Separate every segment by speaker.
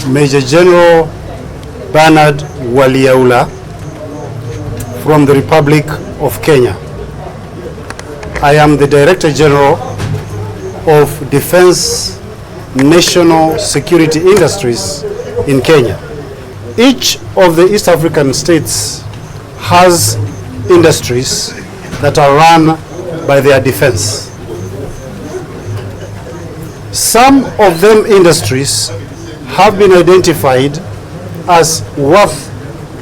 Speaker 1: Major General Bernard Waliaula from the Republic of Kenya. I am the Director General of Defense National Security Industries in Kenya. Each of the East African states has industries that are run by their defense. Some of them industries have been identified as worth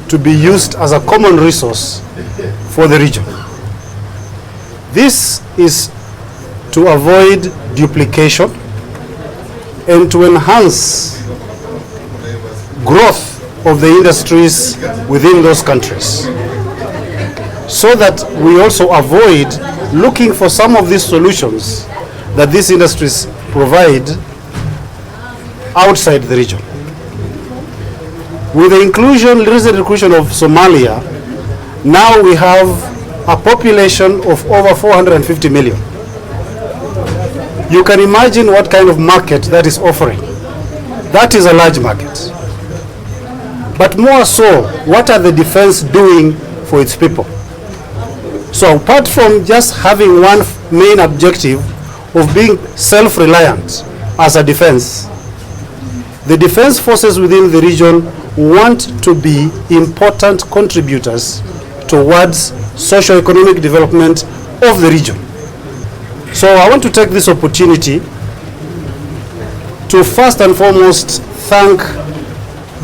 Speaker 1: to be used as a common resource for the region. This is to avoid duplication and to enhance growth of the industries within those countries, so that we also avoid looking for some of these solutions that these industries provide outside the region. With the recent inclusion of Somalia, now we have a population of over 450 million. You can imagine what kind of market that is offering. That is a large market. But more so, what are the defense doing for its people? So apart from just having one main objective of being self-reliant as a defense, the defense forces within the region want to be important contributors towards socio-economic development of the region. So I want to take this opportunity to first and foremost thank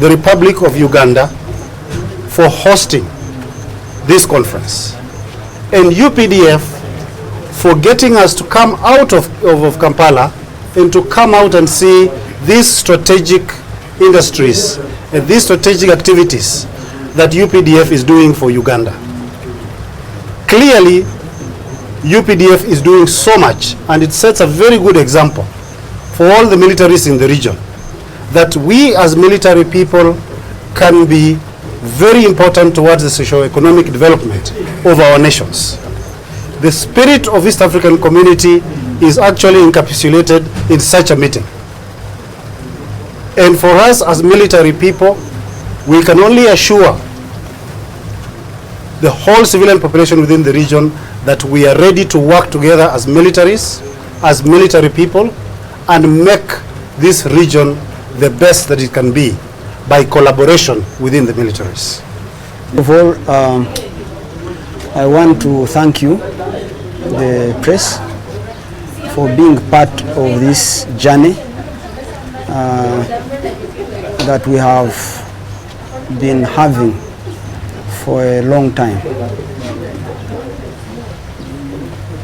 Speaker 1: the Republic of Uganda for hosting this conference, and UPDF for getting us to come out of Kampala and to come out and see these strategic industries and these strategic activities that UPDF is doing for Uganda. Clearly, UPDF is doing so much, and it sets a very good example for all the militaries in the region, that we as military people can be very important towards the socio-economic development of our nations. The spirit of East African community is actually encapsulated in such a meeting. And for us as military people, we can only assure the whole civilian population within the region that we are ready to work together as militaries, as military people, and make this region the best that it can be by collaboration within the militaries.
Speaker 2: First of all, I want to thank you, the press, for being part of this journey that we have been having for a long time.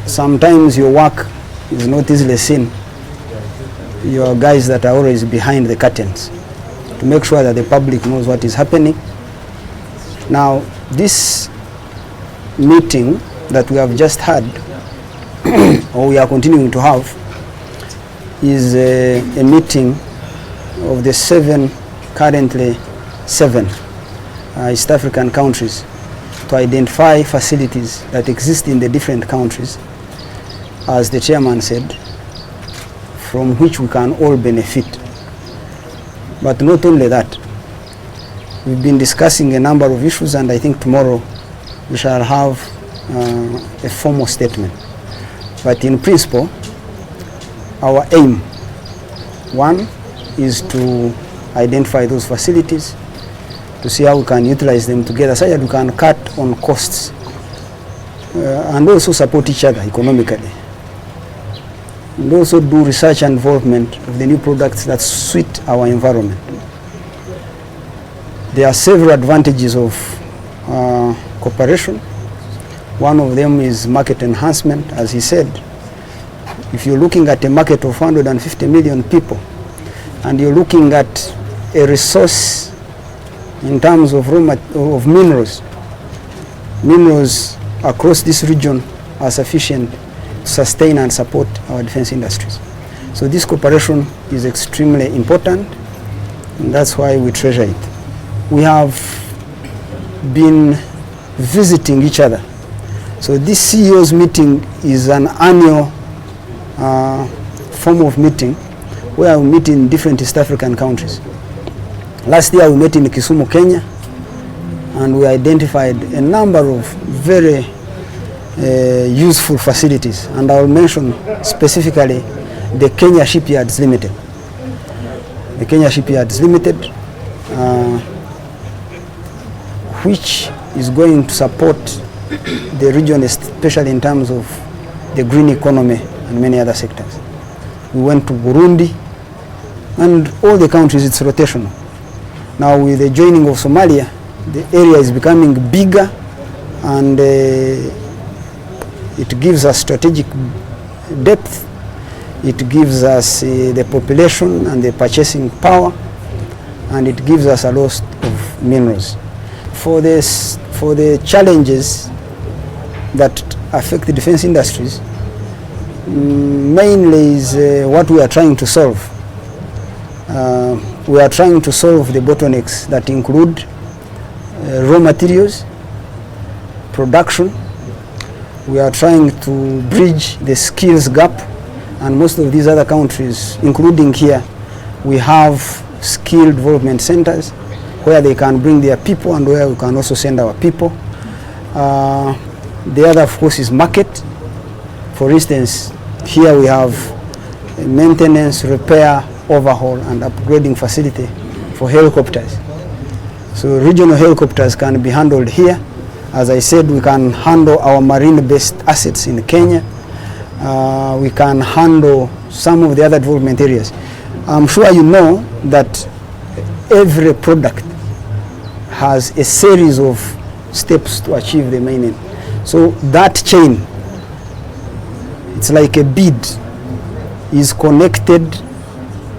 Speaker 2: Sometimes your work is not easily seen. You are guys that are always behind the curtains to make sure that the public knows what is happening. Now, this meeting that we have just had, or we are continuing to have, is a meeting of the currently seven East African countries to identify facilities that exist in the different countries, as the chairman said, from which we can all benefit. But not only that, we've been discussing a number of issues, and I think tomorrow we shall have a formal statement. But in principle, our aim, one, is to identify those facilities, to see how we can utilize them together so that we can cut on costs and also support each other economically, and also do research and development of the new products that suit our environment. There are several advantages of cooperation. One of them is market enhancement, as he said. If you're looking at a market of 150 million people, and you're looking at a resource in terms of minerals across this region are sufficient to sustain and support our defense industries. So this cooperation is extremely important, and that's why we treasure it. We have been visiting each other. So this CEO's meeting is an annual form of meeting where we meet in different East African countries. Last year we met in Kisumu, Kenya, and we identified a number of very useful facilities, and I will mention specifically the Kenya Shipyards Limited. The Kenya Shipyards Limited, which is going to support the region, especially in terms of the green economy and many other sectors. We went to Burundi, and all the countries, it's rotational. Now with the joining of Somalia, the area is becoming bigger, and it gives us strategic depth. It gives us the population and the purchasing power, and it gives us a lot of minerals. For the challenges that affect the defense industries, mainly is what we are trying to solve. We are trying to solve the bottlenecks that include raw materials, production. We are trying to bridge the skills gap, and most of these other countries, including here, we have skill development centers where they can bring their people and where we can also send our people. The other, of course, is market. For instance, here we have a maintenance, repair, overhaul and upgrading facility for helicopters. So regional helicopters can be handled here. As I said, we can handle our marine-based assets in Kenya. We can handle some of the other development areas. I'm sure you know that every product has a series of steps to achieve the main end. So that chain, it's like a bead, is connected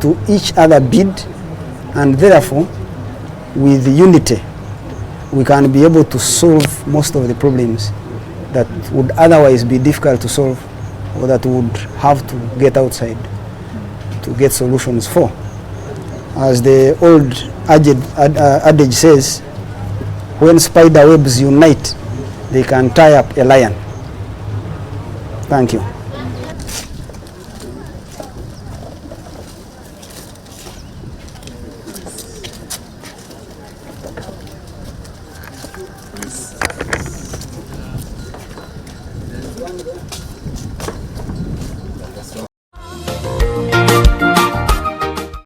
Speaker 2: to each other bead, and therefore with unity we can be able to solve most of the problems that would otherwise be difficult to solve, or that would have to get outside to get solutions for. As the old adage says, when spider webs unite, they can tie up a lion. Thank you.